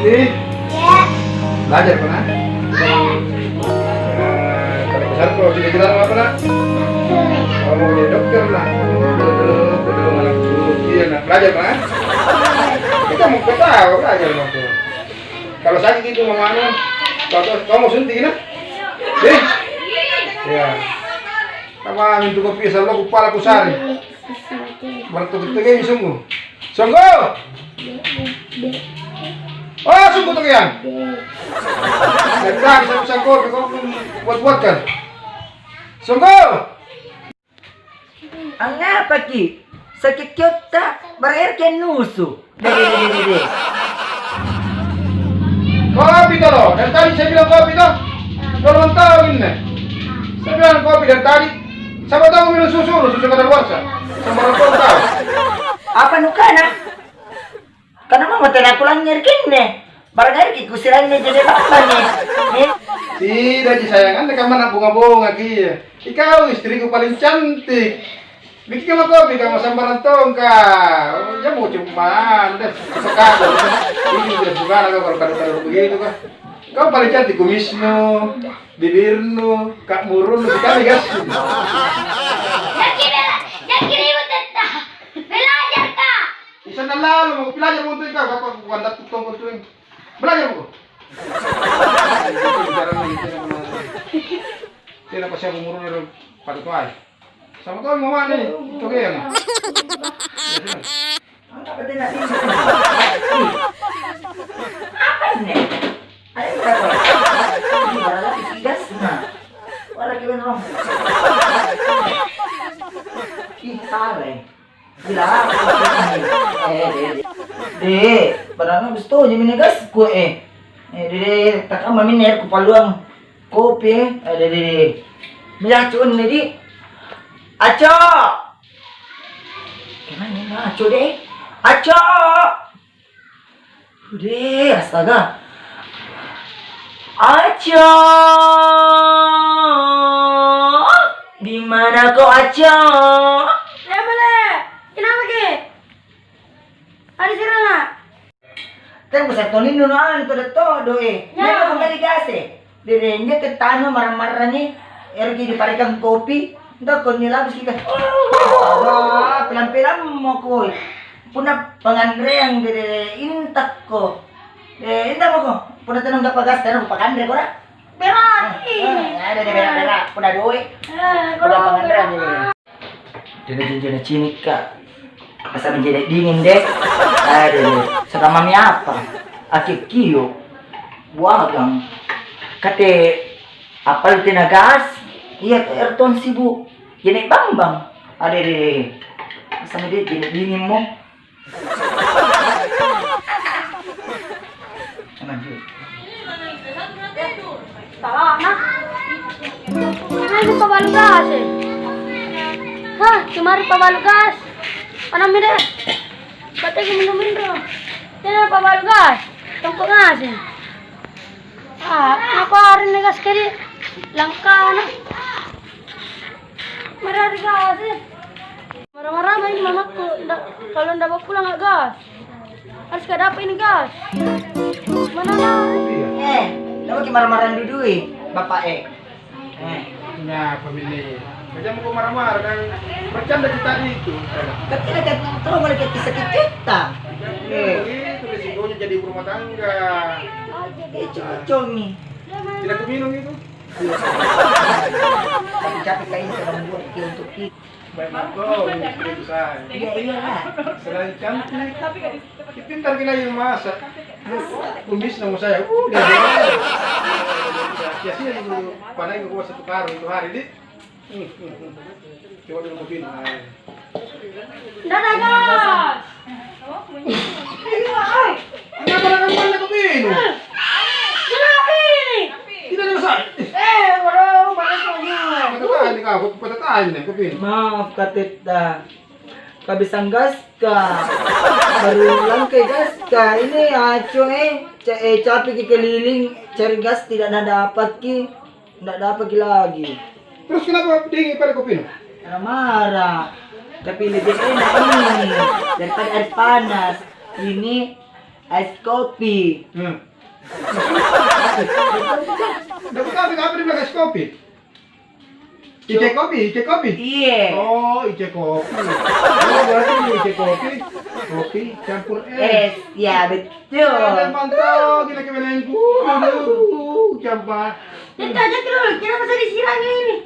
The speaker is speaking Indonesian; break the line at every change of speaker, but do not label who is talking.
Putih?
Ya.
Belajar pernah? Kalau besar kok cita-cita mau apa nak? Oh, mau jadi dokter lah. Betul anak iya nak belajar pernah? Kita mau ketawa belajar waktu. Kalau sakit itu mamanya, kalau kamu suntik nak? Deh. Ya. Sama minta kopi selalu kepala kusari. Bertukik-tukik sungguh. Sungguh. Oh, sungguh tuh yang. Sedang bisa kopi kau buat kan. Sungguh.
Ang apa ki? Sakit kita berair ke nusu. Dede.
Kopi tuh loh. Dari tadi saya bilang kopi tuh. Kalau tahu ini. Saya bilang kopi dari tadi. Siapa tahu minum susu kadaluarsa. Sama orang tahu.
Apa nukana? Karena mama tena pulang nyerkin nih. Barangkali ki kusiran nih jadi apa nih?
Tidak sih sayang, anda kan mana bunga-bunga kia. Ikau istriku paling cantik. Bikin kamu kopi kamu sambaran tongka. Oh, ya mau cuma udah sekali. Ini udah bukan kau kalau kado begitu kan. Kau paling cantik kumismu, bibirmu, kak murun sekali guys.
Jadi ribut tetap. Belajar kak.
Bisa lalu mau belajar untuk kau apa bukan dapat tongkol tuh. Belajar mau. Tidak pasti aku murun pada tuai. Sama kau mau mana nih? Oke ya nih.
Apa tena ini? Apa nih? Ayo kita kau. Ini barangkali tigas nah. Wala kiban rong. Ih salah. Gila. Barangkali gusto niya minigas ko taka maminer ko paluang kopi. Milachon na di. Acho! Kemana na? Acho deh. Acho! Udah, astaga. Acho! Di mana kau Acho?
Ya boleh. Kenapa ke? Ada sirang nggak?
Kan bisa tonin nunan todo Nggak kung kaligase. Direnya ke tanah marah-marahnya. Ergi diparikan kopi. Entah kau nilabis kita. Ada pelan-pelan mo ko. Puna pangandre dire intak ko. Intak mo ko. Puna tanong kapagas tanong pakandre ko na.
Berat.
Ada di berak-berak. Puna duit. Puna pangandre Dina cinik ka. Masa menjadi dingin deh. Ada saka mami apa? Aki kiyo. Wagang. Kate apal tinagas. Iya Ayrton sibu. Jadi bambang. Ada deh. Masa dia jadi dingin mo.
Salah nak. Ini pabalugas eh. Hah, cuma pabalugas. Anam ini. Ba't ko minumin ro? Yan pabalugas. Tungkol nga sih. Ako rin na gas kiri. Langka na. Marami gas eh. Marami mamaku. Kalau ndak bawa pulang nggak gas. Harus gak dapat ini gas. Mana lah?
Lalu marah-marah dulu bapak
Nah, pemilih. Macam mau marah-marah dan bercanda kita itu.
Tapi dekat terus balik ke kita.
Itu risikonya jadi ibu rumah tangga.
Cocok nih.
Tidak aku minum itu.
Tapi capek kayaknya kalau membuat untuk kita.
Baik Marco, itu saya.
Iya.
Selain cantik, pintar kita yang masak. Kumis nama saya. Dia. Biasanya itu panai gua satu karung itu hari ini. Coba dulu mobil.
Dadah gas.
Kenapa nak banyak kopi ini?
Kenapa ini?
Tidak ada masalah.
Orang balik lagi.
Patatahan nih kau, patatahan nih kopi.
Maaf Katita. Kabisang gas ka. Baru lang kay gas ka. Ini aco capek keliling cari gas tidak dapat ki. Tidak dapat lagi.
Terus kenapa dingin pada kopi?
Marah. Tapi lebih enak ini daripada air panas. Ini Es kopi.
Dapat kopi, apa di belakang es kopi? Ice kopi, ice kopi.
Iya.
Oh, ice kopi. Oh, berarti ini ice kopi. Kopi campur es.
Ya betul.
Ada mantap, kita kemenengku. Aduh, campur.
Kita aja dulu, kita masa disiram ini.